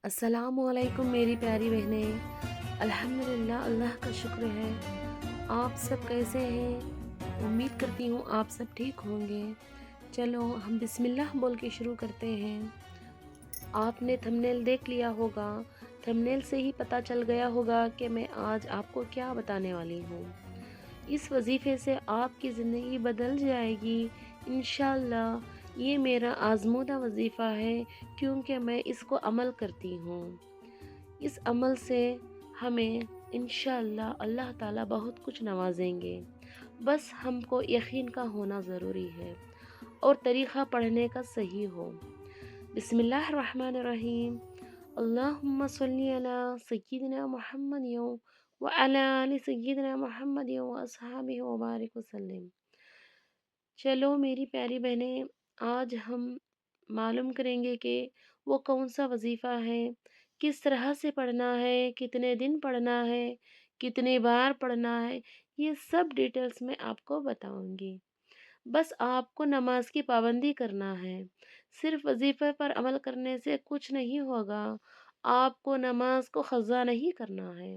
السلام علیکم میری پیاری بہنیں، الحمدللہ اللہ کا شکر ہے۔ آپ سب کیسے ہیں؟ امید کرتی ہوں آپ سب ٹھیک ہوں گے۔ چلو ہم بسم اللہ بول کے شروع کرتے ہیں۔ آپ نے تھمبنیل دیکھ لیا ہوگا، تھمبنیل سے ہی پتہ چل گیا ہوگا کہ میں آج آپ کو کیا بتانے والی ہوں۔ اس وظیفے سے آپ کی زندگی بدل جائے گی انشاءاللہ۔ یہ میرا آزمودہ وظیفہ ہے کیونکہ میں اس کو عمل کرتی ہوں۔ اس عمل سے ہمیں انشاءاللہ اللہ تعالیٰ بہت کچھ نوازیں گے، بس ہم کو یقین کا ہونا ضروری ہے اور طریقہ پڑھنے کا صحیح ہو۔ بسم اللہ الرحمن الرحیم۔ اللہم صلی علی سیدنا محمد وعلی آل سیدنا محمد واصحابہ وبارک وسلم۔ چلو میری پیاری بہنیں، آج ہم معلوم کریں گے کہ وہ کون سا وظیفہ ہے، کس طرح سے پڑھنا ہے، کتنے دن پڑھنا ہے، کتنے بار پڑھنا ہے، یہ سب ڈیٹیلز میں آپ کو بتاؤں گی۔ بس آپ کو نماز کی پابندی کرنا ہے۔ صرف وظیفے پر عمل کرنے سے کچھ نہیں ہوگا، آپ کو نماز کو قضا نہیں کرنا ہے۔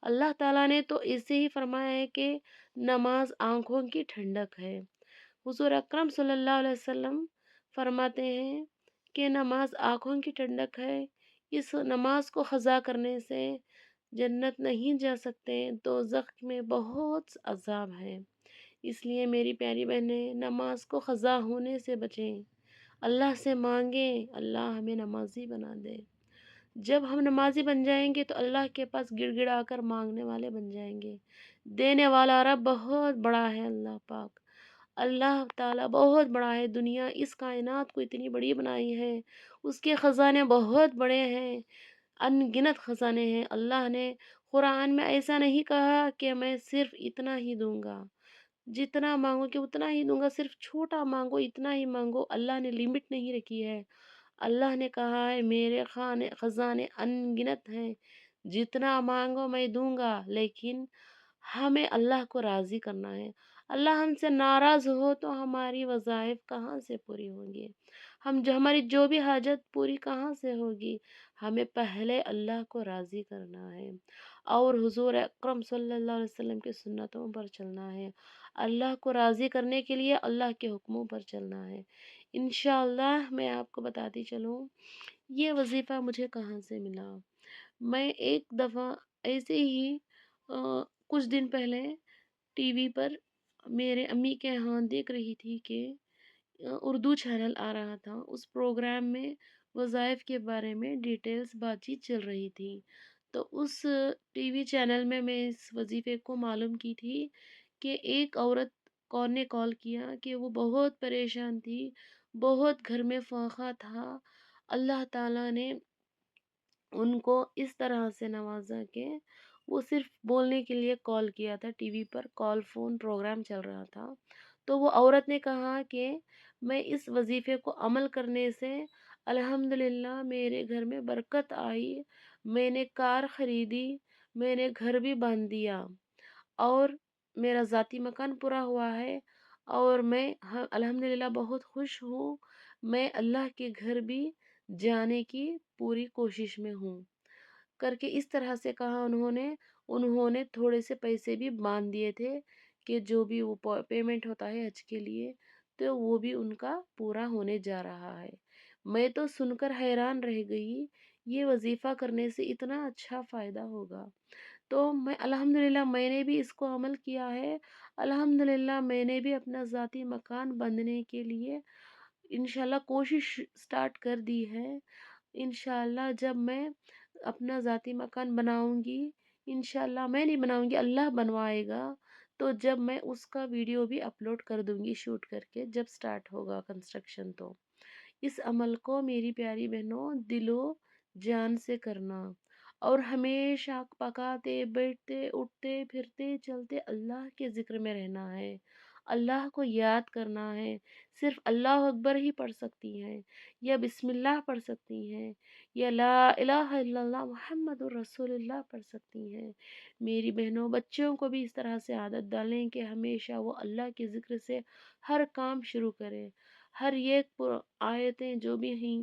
اللہ تعالیٰ نے تو اسے ہی فرمایا ہے کہ نماز آنکھوں کی ٹھنڈک ہے۔ حضور اکرم صلی اللہ علیہ وسلم فرماتے ہیں کہ نماز آنکھوں کی ٹھنڈک ہے، اس نماز کو قضا کرنے سے جنت نہیں جا سکتے، دوزخ میں بہت عذاب ہے۔ اس لیے میری پیاری بہنیں، نماز کو قضا ہونے سے بچیں، اللہ سے مانگیں، اللہ ہمیں نمازی بنا دے۔ جب ہم نمازی بن جائیں گے تو اللہ کے پاس گڑ گڑا کر مانگنے والے بن جائیں گے۔ دینے والا رب بہت بڑا ہے، اللہ پاک اللہ تعالیٰ بہت بڑا ہے۔ دنیا اس کائنات کو اتنی بڑی بنائی ہے، اس کے خزانے بہت بڑے ہیں، ان گنت خزانے ہیں۔ اللہ نے قرآن میں ایسا نہیں کہا کہ میں صرف اتنا ہی دوں گا، جتنا مانگو کہ اتنا ہی دوں گا، صرف چھوٹا مانگو اتنا ہی مانگو۔ اللہ نے لمٹ نہیں رکھی ہے۔ اللہ نے کہا ہے میرے خزانے ان گنت ہیں، جتنا مانگو میں دوں گا، لیکن ہمیں اللہ کو راضی کرنا ہے۔ اللہ ہم سے ناراض ہو تو ہماری وظائف کہاں سے پوری ہوں گی، ہماری جو بھی حاجت پوری کہاں سے ہوگی۔ ہمیں پہلے اللہ کو راضی کرنا ہے اور حضور اکرم صلی اللہ علیہ وسلم کی سنتوں پر چلنا ہے۔ اللہ کو راضی کرنے کے لیے اللہ کے حکموں پر چلنا ہے۔ انشاءاللہ میں آپ کو بتاتی چلوں یہ وظیفہ مجھے کہاں سے ملا۔ میں ایک دفعہ ایسے ہی کچھ دن پہلے ٹی وی پر میرے امی کے ہاں دیکھ رہی تھی کہ اردو چینل آ رہا تھا، اس پروگرام میں وظائف کے بارے میں ڈیٹیلز بات چیت چل رہی تھی۔ تو اس ٹی وی چینل میں اس وظیفے کو معلوم کی تھی کہ ایک عورت نے کال کیا کہ وہ بہت پریشان تھی، بہت گھر میں فاقہ تھا۔ اللہ تعالیٰ نے ان کو اس طرح سے نوازا کہ وہ صرف بولنے کے لیے کال کیا تھا، ٹی وی پر کال فون پروگرام چل رہا تھا۔ تو وہ عورت نے کہا کہ میں اس وظیفے کو عمل کرنے سے الحمدللہ میرے گھر میں برکت آئی، میں نے کار خریدی، میں نے گھر بھی باندھ دیا اور میرا ذاتی مکان پورا ہوا ہے اور میں الحمدللہ بہت خوش ہوں۔ میں اللہ کے گھر بھی جانے کی پوری کوشش میں ہوں کر کے اس طرح سے کہا۔ انہوں نے تھوڑے سے پیسے بھی باندھ دیے تھے کہ جو بھی وہ پیمنٹ ہوتا ہے حج کے لیے تو وہ بھی ان کا پورا ہونے جا رہا ہے۔ میں تو سن کر حیران رہ گئی، یہ وظیفہ کرنے سے اتنا اچھا فائدہ ہوگا۔ تو میں الحمدللہ میں نے بھی اس کو عمل کیا ہے۔ الحمدللہ میں نے بھی اپنا ذاتی مکان بننے کے لیے انشاءاللہ کوشش سٹارٹ کر دی ہے۔ انشاءاللہ جب میں اپنا ذاتی مکان بناؤں گی، انشاءاللہ میں نہیں بناؤں گی، اللہ بنوائے گا، تو جب میں اس کا ویڈیو بھی اپلوڈ کر دوں گی شوٹ کر کے جب سٹارٹ ہوگا کنسٹرکشن۔ تو اس عمل کو میری پیاری بہنوں دل و جان سے کرنا اور ہمیشہ پکاتے بیٹھتے اٹھتے پھرتے چلتے اللہ کے ذکر میں رہنا ہے، اللہ کو یاد کرنا ہے۔ صرف اللہ اکبر ہی پڑھ سکتی ہیں یا بسم اللہ پڑھ سکتی ہیں یا لا الہ الا اللہ محمد الرسول اللہ پڑھ سکتی ہیں۔ میری بہنوں بچوں کو بھی اس طرح سے عادت ڈالیں کہ ہمیشہ وہ اللہ کے ذکر سے ہر کام شروع کریں۔ ہر ایک آیتیں جو بھی ہیں